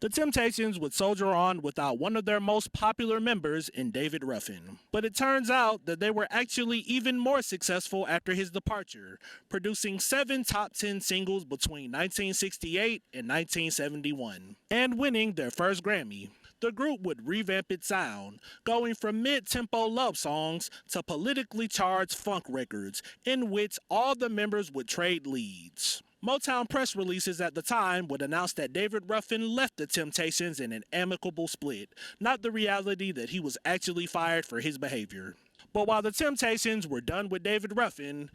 The Temptations would soldier on without one of their most popular members in David Ruffin. But it turns out that they were actually even more successful after his departure, producing 7 top 10 singles between 1968 and 1971, and winning their first Grammy. The group would revamp its sound, going from mid-tempo love songs to politically charged funk records, in which all the members would trade leads. Motown press releases at the time would announce that David Ruffin left the Temptations in an amicable split, not the reality that he was actually fired for his behavior. But while the Temptations were done with David Ruffin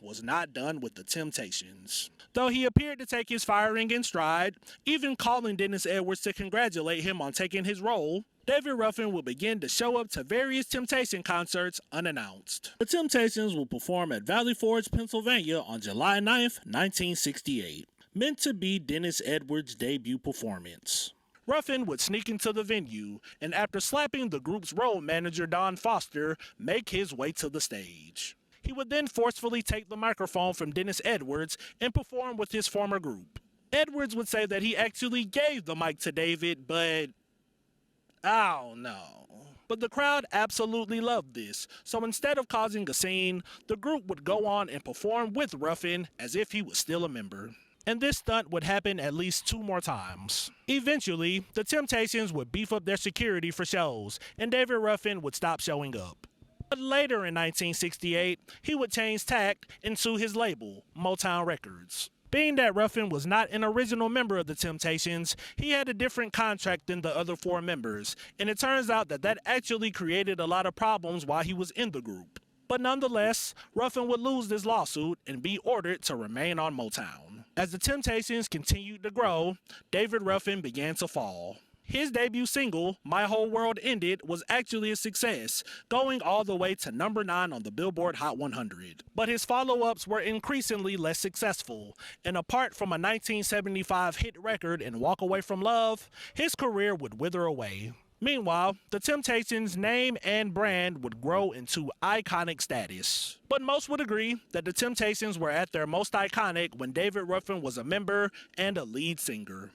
was not done with the Temptations. Though he appeared to take his firing in stride, even calling Dennis Edwards to congratulate him on taking his role, David Ruffin will begin to show up to various Temptation concerts unannounced. The Temptations will perform at Valley Forge, Pennsylvania on July 9th, 1968, meant to be Dennis Edwards' debut performance. Ruffin would sneak into the venue, and after slapping the group's road manager Don Foster, make his way to the stage. He would then forcefully take the microphone from Dennis Edwards and perform with his former group. Edwards would say that he actually gave the mic to David, but I don't know. But the crowd absolutely loved this, so instead of causing a scene, the group would go on and perform with Ruffin as if he was still a member. And this stunt would happen at least 2 more times. Eventually, the Temptations would beef up their security for shows, and David Ruffin would stop showing up. But later in 1968, he would change tack and sue his label, Motown Records. Being that Ruffin was not an original member of the Temptations, he had a different contract than the other 4 members, and it turns out that that actually created a lot of problems while he was in the group. But nonetheless, Ruffin would lose this lawsuit and be ordered to remain on Motown. As the Temptations continued to grow, David Ruffin began to fall. His debut single, My Whole World Ended, was actually a success, going all the way to number 9 on the Billboard Hot 100. But his follow-ups were increasingly less successful, and apart from a 1975 hit record and Walk Away From Love, his career would wither away. Meanwhile, the Temptations' name and brand would grow into iconic status. But most would agree that the Temptations were at their most iconic when David Ruffin was a member and a lead singer.